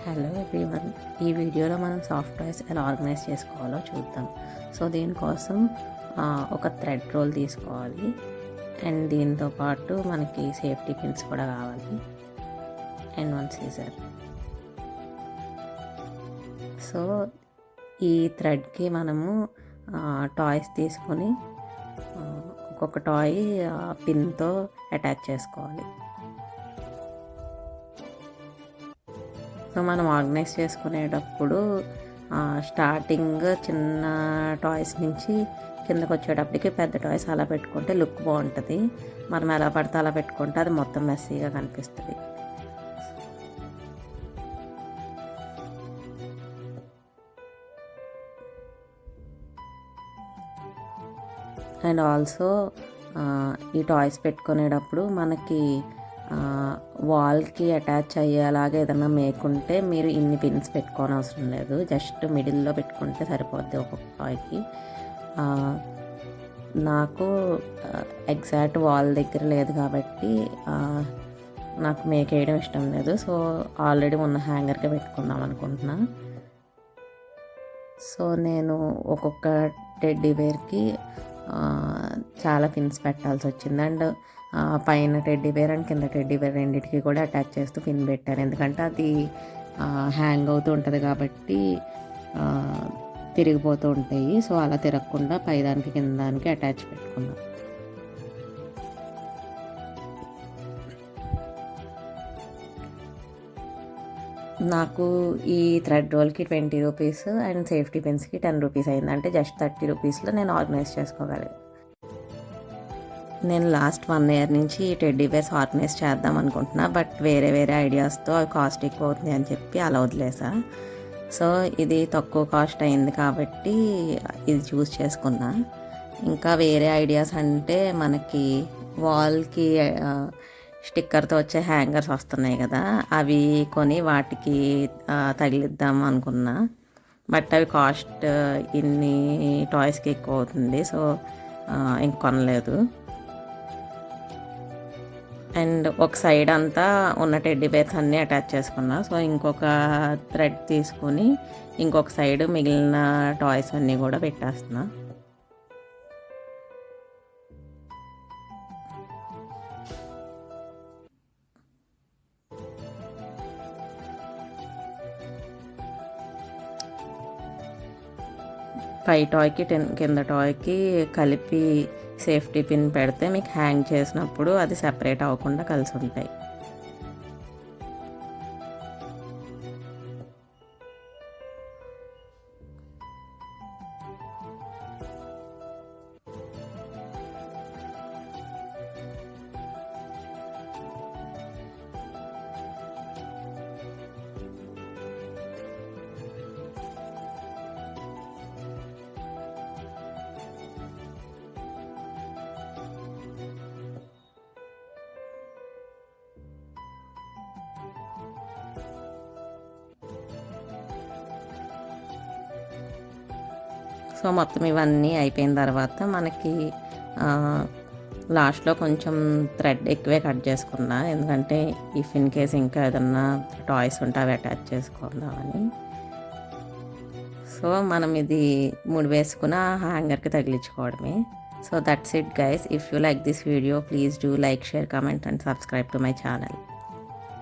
Hello everyone, ఈ వీడియోలో మనం సాఫ్ట్ టాయ్స్ ఎలా ఆర్గనైజ్ చేసుకోవాలో చూద్దాం. సో దీనికోసం ఒక థ్రెడ్ రోల్ తీసుకోవాలి అండ్ దీంతో పాటు మనకి సేఫ్టీ పిన్స్ కూడా కావాలి అండ్ వన్ సీజర్. సో ఈ థ్రెడ్కి మనము టాయ్స్ తీసుకొని ఒక్కొక్క టాయ్ పిన్తో అటాచ్ చేసుకోవాలి. సో మనం ఆర్గనైజ్ చేసుకునేటప్పుడు స్టార్టింగ్ చిన్న టాయ్స్ నుంచి కిందకు వచ్చేటప్పటికి పెద్ద టాయ్స్ అలా పెట్టుకుంటే లుక్ బాగుంటుంది. మనం ఎలా పడితే అలా పెట్టుకుంటే అది మొత్తం మెస్సీగా కనిపిస్తుంది. అండ్ ఆల్సో ఈ టాయ్స్ పెట్టుకునేటప్పుడు మనకి వాల్కి అటాచ్ అయ్యేలాగా ఏదైనా మేకుంటే మీరు ఇన్ని పిన్స్ పెట్టుకోని అవసరం లేదు, జస్ట్ మిడిల్లో పెట్టుకుంటే సరిపోద్ది ఒక్కొక్క టాయ్కి. నాకు ఎగ్జాక్ట్ వాల్ దగ్గర లేదు కాబట్టి నాకు మేక్ వేయడం ఇష్టం లేదు. సో ఆల్రెడీ ఉన్న హ్యాంగర్కి పెట్టుకుందాం అనుకుంటున్నా. సో నేను ఒక్కొక్క టెడ్డీ బేర్కి చాలా పిన్స్ పెట్టాల్సి వచ్చింది. అండ్ పైన టెడ్డీ బేర్ అండ్ కింద టెడ్డీ బేర్ రెండింటికి కూడా అటాచ్ చేస్తూ పిన్ పెట్టాను, ఎందుకంటే అది హ్యాంగ్ అవుతూ ఉంటుంది కాబట్టి తిరిగిపోతూ ఉంటాయి. సో అలా తిరగకుండా పైదానికి కింద దానికి అటాచ్ పెట్టుకున్నాను. నాకు ఈ థ్రెడ్ రోల్కి 20 రూపీస్ అండ్ సేఫ్టీ పిన్స్కి 10 రూపీస్ అయింది. అంటే జస్ట్ 30 రూపీస్లో నేను ఆర్గనైజ్ చేసుకోగలను. నేను లాస్ట్ 1 ఇయర్ నుంచి టెడ్డీ బేర్స్ ఆర్గనైజ్ చేద్దాం అనుకుంటున్నా, బట్ వేరే ఐడియాస్తో అవి కాస్ట్ ఎక్కువ అవుతుంది అని చెప్పి అలా వదిలేసా. సో ఇది తక్కువ కాస్ట్ అయింది కాబట్టి ఇది చూస్ చేసుకున్నా. ఇంకా వేరే ఐడియాస్ అంటే మనకి వాల్కి స్టిక్కర్తో వచ్చే హ్యాంగర్స్ వస్తున్నాయి కదా, అవి కొని వాటికి తగిలిద్దాం అనుకున్నా. బట్ అవి కాస్ట్ ఇన్ని టాయ్స్కి ఎక్కువ అవుతుంది, సో ఇంక కొనలేదు. అండ్ ఒక సైడ్ అంతా ఉన్న టెడ్డీ బేర్స్ అన్నీ అటాచ్ చేసుకున్నా. సో ఇంకొక థ్రెడ్ తీసుకుని ఇంకొక సైడ్ మిగిలిన టాయ్స్ అన్నీ కూడా పెట్టేస్తున్నా. పై టాయ్కి కింద టాయ్కి కలిపి సేఫ్టీ పిన్ పెడితే మీకు హ్యాంగ్ చేసినప్పుడు అది సెపరేట్ అవ్వకుండా కలిసి ఉంటాయి. సో మొత్తం ఇవన్నీ అయిపోయిన తర్వాత మనకి లాస్ట్లో కొంచెం థ్రెడ్ ఎక్కువే కట్ చేసుకున్నా, ఎందుకంటే ఇఫ్ ఇన్ కేస్ ఇంకా ఏదన్నా టాయ్స్ ఉంటే అవి అటాచ్ చేసుకుందామని. సో మనం ఇది ముడి వేసుకున్న హ్యాంగర్కి తగిలించుకోవడమే. So that's it guys. If you like this video, please do like, share, comment and subscribe to my channel.